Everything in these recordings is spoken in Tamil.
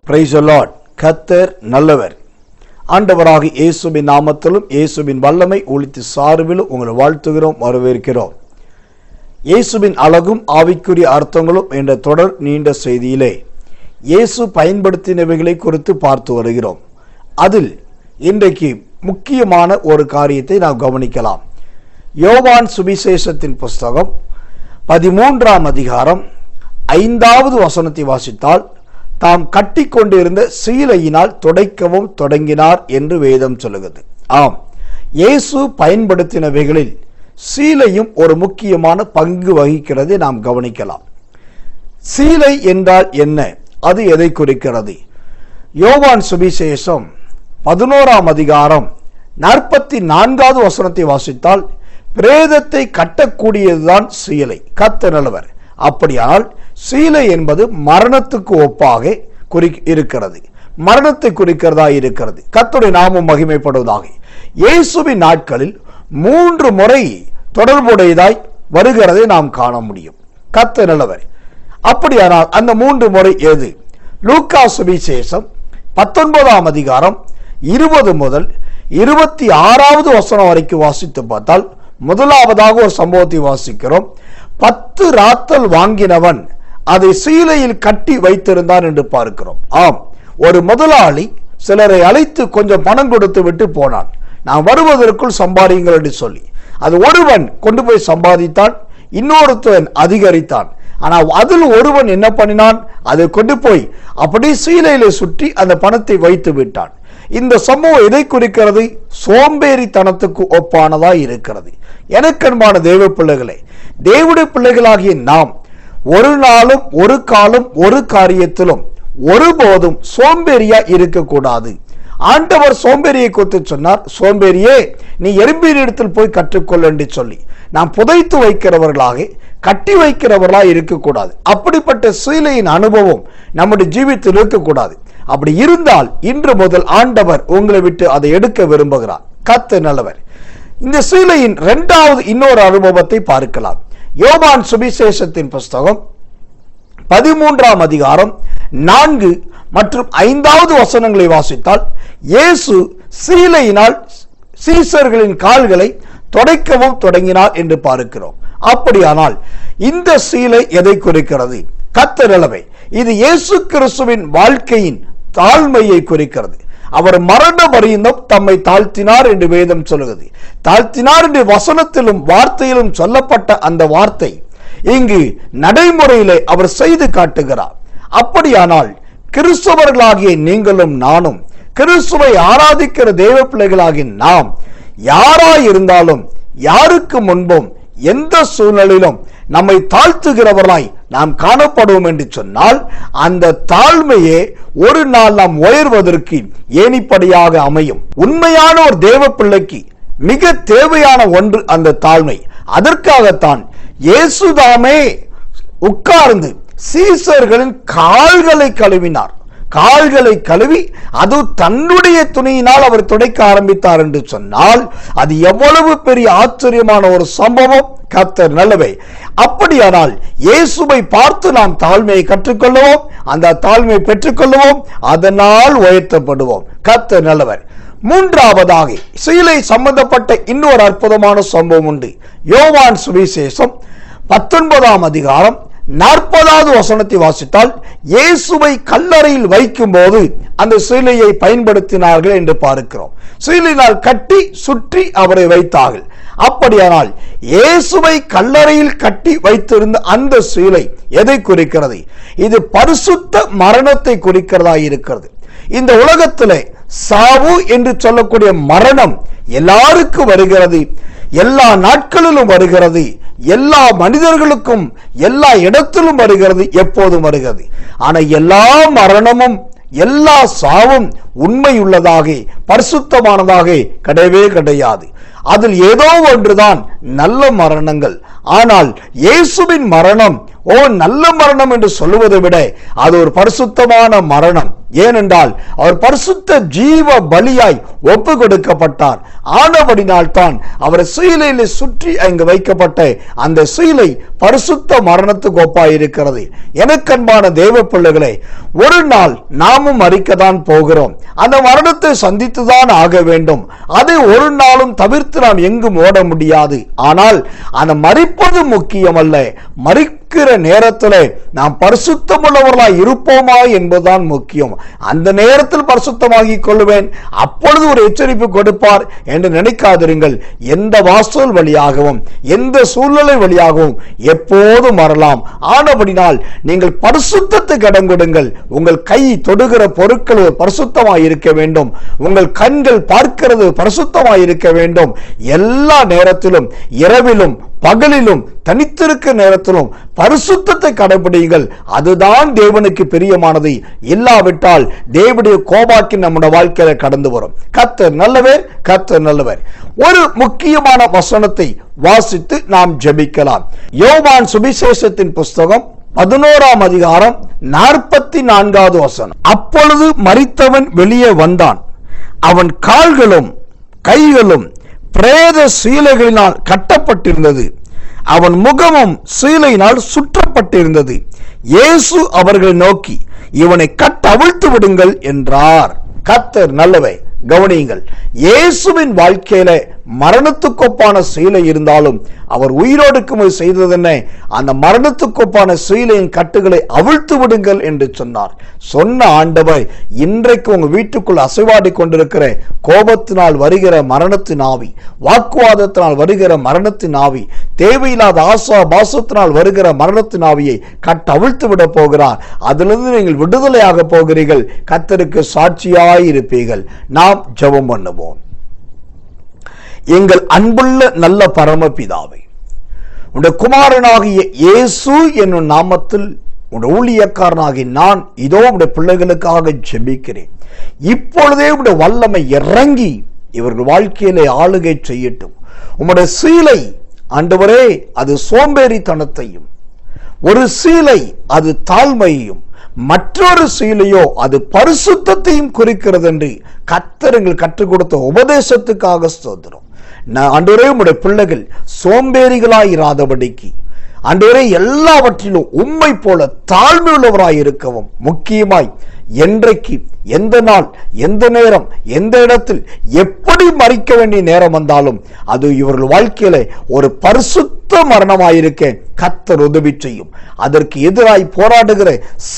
Praise the Lord. கர்த்தர் நல்லவர். ஆண்டவராக இயேசுவின் நாமத்திலும் இயேசுவின் வல்லமை ஒளித்து சார்பிலும் உங்களை வாழ்த்துகிறோம், வரவேற்கிறோம். இயேசுவின் அழகும் ஆவிக்குரிய அர்த்தங்களும் என்ற தொடர் நீண்ட செய்தியிலே இயேசு பயன்படுத்தினவைகளை குறித்து பார்த்து வருகிறோம். அதில் இன்றைக்கு முக்கியமான ஒரு காரியத்தை நாம் கவனிக்கலாம். யோவான் சுவிசேஷத்தின் புஸ்தகம் 13ஆம் அதிகாரம் 5வது வசனத்தை வாசித்தால், தாம் கட்டி கொண்டிருந்த சீலையினால் துடைக்கவும் தொடங்கினார் என்று வேதம் சொல்லுகிறது. ஆம், இயேசு பயன்படுத்தினவைகளில் சீலையும் ஒரு முக்கியமான பங்கு வகிக்கிறது. நாம் கவனிக்கலாம். சீலை என்றால் என்ன? அது எதை குறிக்கிறது? யோவான் சுவிசேஷம் 11ஆம் அதிகாரம் 44வது வசனத்தை வாசித்தால், பிரேதத்தை கட்டக்கூடியதுதான் சீலை. கர்த்தர் நல்லவர். அப்படியானால் சீலை என்பது மரணத்துக்கு ஒப்பாக இருக்கிறது, மரணத்தை குறிக்கிறதா இருக்கிறது. கர்த்தருடைய நாமம் மகிமைப்படுவதாக. இயேசுவின் நாட்களில் 3 முறை தொடர்புடையதாய் வருகிறதை நாம் காண முடியும். கர்த்தர் நல்லவர். அப்படியானால் அந்த 3 முறை எது? லூக்கா சுவிசேஷம் 19ஆம் அதிகாரம் 20 முதல் 26வது வசனம் வரைக்கும் வாசித்து பார்த்தால், முதலாவதாக ஒரு சம்பவத்தை வாசிக்கிறோம். 10 ராத்தல் வாங்கினவன் அதை சீலையில் கட்டி வைத்திருந்தான் என்று பார்க்கிறோம். ஆம், ஒரு முதலாளி சிலரை அழைத்து கொஞ்சம் பணம் கொடுத்து விட்டு போனான். நான் வருவதற்குள் சம்பாதிங்கள் என்று சொல்லி. அது ஒருவன் கொண்டு போய் சம்பாதித்தான், இன்னொருத்தன் அதிகரித்தான். ஆனால் அதில் ஒருவன் என்ன பண்ணினான்? அதை கொண்டு போய் அப்படி சீலையில சுற்றி அந்த பணத்தை வைத்து விட்டான். இந்த சம்பவம் எதை குறிக்கிறது? சோம்பேறித்தனத்துக்கு ஒப்பானதா இருக்கிறது. எனக்கு அன்பான தேவ பிள்ளைகளே, தேவனுடைய பிள்ளைகளாகிய நாம் ஒரு நாளும் ஒரு காலம் ஒரு காரியத்திலும் ஒருபோதும் சோம்பேறியா இருக்கக்கூடாது. ஆண்டவர் சோம்பேறியை குறித்து சொன்னார், சோம்பேறியே நீ எறும்பின் இடத்தில் போய் கற்றுக்கொள் என்று சொல்லி. நாம் புதைத்து வைக்கிறவர்களாக, கட்டி வைக்கிறவர்களாக இருக்கக்கூடாது. அப்படிப்பட்ட சீலையின் அனுபவம் நம்முடைய ஜீவித்தில் இருக்கக்கூடாது. அப்படி இருந்தால் இன்று முதல் ஆண்டவர் உங்களை விட்டு அதை எடுக்க விரும்புகிறார். கர்த்தர் நல்லவர். இந்த சீலையின் 2வது இன்னொரு அனுபவத்தை பார்க்கலாம். யோவான் சுவிசேஷத்தின் புஸ்தகம் 13ஆம் அதிகாரம் 4 மற்றும் 5வது வசனங்களை வாசித்தால், இயேசு சீலையினால் சீசர்களின் கால்களை துடைக்கவும் தொடங்கினார் என்று பார்க்கிறோம். அப்படியானால் இந்த சீலை எதை குறிக்கிறது? கர்த்தர் நல்லவர். இது இயேசு கிறிஸ்துவின் வாழ்க்கையின் தாழ்மையை குறிக்கிறது. அவர் மரண பரியந்தம் தம்மை தாழ்த்தினார் என்று வேதம் சொல்லுகிறது. தாழ்த்தினார் என்று வசனத்திலும் வார்த்தையிலும் சொல்லப்பட்ட அந்த வார்த்தை இங்கு நடைமுறையிலே அவர் செய்து காட்டுகிறார். அப்படியானால் கிறிஸ்தவர்களாகிய நீங்களும் நானும், கிறிஸ்துவை ஆராதிக்கிற தேவ பிள்ளைகளாகிய நாம் யாராய் இருந்தாலும், யாருக்கு முன்பும் எந்த சூழ்நிலையிலும் நம்மை தாழ்த்துகிறவர்களாய் நாம் காணப்படுவோம் என்று சொன்னால், அந்த தாழ்மையே ஒரு நாள் நாம் உயர்வதற்கு ஏணிப்படியாக அமையும். உண்மையான ஒரு தேவ பிள்ளைக்கு மிக தேவையான ஒன்று அந்த தாழ்மை. அதற்காகத்தான் இயேசுதாமே உட்கார்ந்து சீசர்களின் கால்களை கழுவினார். கால்களை கழுவி அது தன்னுடைய துணியினால் அவர் துடைக்க ஆரம்பித்தார் என்று சொன்னால், அது எவ்வளவு பெரிய ஆச்சரியமான ஒரு சம்பவம். கர்த்தர் நல்லவே. அப்படியானால் இயேசுவை பார்த்து நாம் தாழ்மையை கற்றுக்கொள்வோம், அந்த தாழ்மையை பெற்றுக்கொள்வோம், அதனால் உயர்த்தப்படுவோம். கர்த்தர் நல்லவர். 3வதாக சீலை சம்பந்தப்பட்ட இன்னொரு அற்புதமான சம்பவம் உண்டு. யோவான் சுவிசேஷம் 19ஆம் அதிகாரம் 40வது வசனத்தை வாசித்தால், இயேசுவை கல்லறையில் வைக்கும் போது அந்த சீலையை பயன்படுத்தினார்கள் என்று பார்க்கிறோம். சீலையினால் கட்டி சுற்றி அவரை வைத்தார்கள். அப்படியானால் இயேசுவை கல்லறையில் கட்டி வைத்திருந்த அந்த சீலை எதை குறிக்கிறது? இது பரிசுத்த மரணத்தை குறிக்கிறதா இருக்கிறது. இந்த உலகத்திலே சாவு என்று சொல்லக்கூடிய மரணம் எல்லாருக்கும் வருகிறது, எல்லா நாட்களிலும் வருகிறது, எல்லா மனிதர்களுக்கும் எல்லா இடத்திலும் வருகிறது, எப்போதும் வருகிறது. ஆனா எல்லா மரணமும் எல்லா சாவும் உண்மையுள்ளதாக பரிசுத்தமானதாக கிடையவே கிடையாது. அதில் ஏதோ ஒன்றுதான் நல்ல மரணங்கள். ஆனால் இயேசுவின் மரணம் நல்ல மரணம் என்று சொல்லுவதை விட அது ஒரு பரிசுத்தமான மரணம். ஏனென்றால் அவர் பரிசுத்த ஜீவ பலியாய் ஒப்பு கொடுக்கப்பட்டார். ஆனபடினால் தான் அவர் சீலையிலே சுற்றி அங்கு வைக்கப்பட்ட அந்த சீலை பரிசுத்த மரணத்துக்கு ஒப்பாயிருக்கிறது. எனக்கன்பான தேவ பிள்ளைகளே, ஒரு நாள் நாமும் மரிக்கத்தான் போகிறோம். அந்த மரணத்தை சந்தித்துதான் ஆக வேண்டும். அதை ஒரு நாளும் தவிர்த்து நாம் எங்கும் ஓட முடியாது. ஆனால் அந்த மரிப்பது முக்கியமல்ல, மரிக்கிற நேரத்தில் நாம் பரிசுத்தமுள்ளவர்களாய் இருப்போமா என்பதுதான் முக்கியம். அந்த நேரத்தில் பரிசுத்தமாகிக் கொள்வேன், அப்பொழுது ஒரு எச்சரிப்பு கொடுப்பார் என்று நினைக்காதிருங்கள். எந்த வாசல் வழியாகவும் எந்த சூழ்நிலை வழியாகவும் எப்போதும் வரலாம். ஆனபடினால் நீங்கள் பரிசுத்தத்துக்கு இடம் கொடுங்கள். உங்கள் கை தொடுகிற பொருட்கள் பரிசுத்தமாய் இருக்க வேண்டும். உங்கள் கண்கள் பார்க்கிறது பரிசுத்தமாய் இருக்க வேண்டும். எல்லா நேரத்திலும், இரவிலும் பகலிலும், தனித்திருக்க நேரத்திலும் பரிசுத்தத்தை கடைபிடிங்கள். அதுதான் தேவனுக்கு பிரியமானது. இல்லாவிட்டால் தேவனுடைய கோபாக்கி நம்முடைய வாழ்க்கையில கடந்து வரும். கர்த்தர் நல்லவர், கர்த்தர் நல்லவர். ஒரு முக்கியமான வசனத்தை வாசித்து நாம் ஜெபிக்கலாம். யோவான் சுவிசேஷத்தின் புஸ்தகம் 11ஆம் அதிகாரம் 44வது வசனம். அப்பொழுது மரித்தவன் வெளியே வந்தான். அவன் கால்களும் கைகளும் பிரேத சீலைகளினால் கட்டப்பட்டிருந்தது. அவன் முகமும் சீலையினால் சுற்றப்பட்டிருந்தது. இயேசு அவர்களை நோக்கி, இவனை கட்டவிழ்த்து விடுங்கள் என்றார். கர்த்தர் நல்லவர். கவனியுங்கள், இயேசுவின் வாழ்க்கையில மரணத்துக்கொப்பான சீலை இருந்தாலும் அவர் உயிரோடுக்கும் செய்தது என்ன? அந்த மரணத்துக்கொப்பான சீலையின் கட்டுகளை அவிழ்த்து விடுங்கள் என்று சொன்னார். சொன்ன ஆண்டவர் இன்றைக்கு உங்க வீட்டுக்குள் அசைவாடி கொண்டிருக்கிற கோபத்தினால் வருகிற மரணத்தின் ஆவி, வாக்குவாதத்தினால் வருகிற மரணத்தின் ஆவி, தேவையில்லாத ஆசா பாசத்தினால் வருகிற மரணத்தின் ஆவியை அவிழ்த்து விட போகிறார். அதிலிருந்து நீங்கள் விடுதலையாக போகிறீர்கள். கர்த்தருக்கு சாட்சியாய் இருப்பீர்கள். நாம் ஜெபம் பண்ணுவோம். எங்கள் அன்புள்ள நல்ல பரமபிதாவே, உடைய குமாரனாகிய இயேசு என்னும் நாமத்தில் உடைய ஊழியக்காரனாகி நான் இதோ உடைய பிள்ளைகளுக்காக ஜெபிக்கிறேன். இப்பொழுதே உடைய வல்லமை இறங்கி இவர்கள் வாழ்க்கையிலே ஆளுகை செய்யட்டும். உம்முடைய சீலை ஆண்டவரே, அது சோம்பேறித்தனத்தையும், ஒரு சீலை அது தாழ்மையையும், மற்றொரு சீலையோ அது பரிசுத்தத்தையும் குறிக்கிறது என்று கர்த்தர் கற்றுக் கொடுத்த உபதேசத்துக்காக ஸ்தோத்திரம். ஆண்டவரே, உம்முடைய பிள்ளைகள் சோம்பேறிகளாயிராதபடிக்கு ஆண்டவரே எல்லாவற்றிலும் உம்மை போல தாழ்மை உள்ளவராய் இருக்கவும், முக்கியமாய் என்றைக்கு, எந்த நாள், எந்த நேரம், எந்த இடத்தில் எப்படி மரிக்க வேண்டிய நேரம் வந்தாலும் அது இவர்கள் வாழ்க்கையில ஒரு பரிசுத்த மரணமாயிருக்க கர்த்தர் உதவி செய்யும். அதற்கு எதிராய் போராடுகிற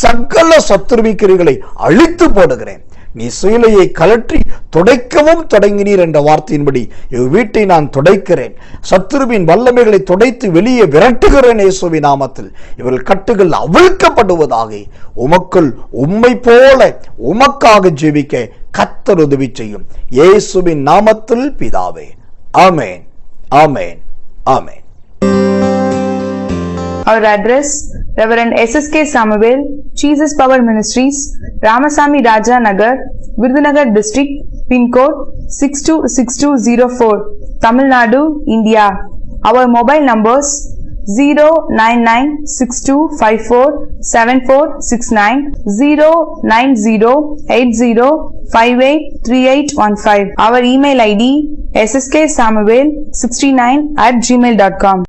சகல சத்துருவிக்கிரிகளை அழித்து போடுகிறேன். நீ சீலையை கலற்றி துடைக்கவும் தொடங்கினீர் என்ற வார்த்தையின்படி வீட்டை நான் துடைக்கிறேன். சத்துருவின் வல்லமைகளை துடைத்து வெளியே விரட்டுகிறேன் இயேசுவின் நாமத்தில். இவர்கள் கட்டுகள் அவிழ்க்கப்படுவதாக. உமக்குள் உம்மை போல உமக்காக ஜெபிக்க கர்த்தர் உதவி செய்யும். இயேசுவின் நாமத்தில் பிதாவே, ஆமென், ஆமென், ஆமென். Our address: Reverend SSK Samuel, Jesus Power Ministries, Ramasamy Raja Nagar, Virudhunagar District, Pin Code 626204, Tamil Nadu, India. Our mobile numbers 09962547469, 09080583815. Our email ID: ssksamuel69@gmail.com.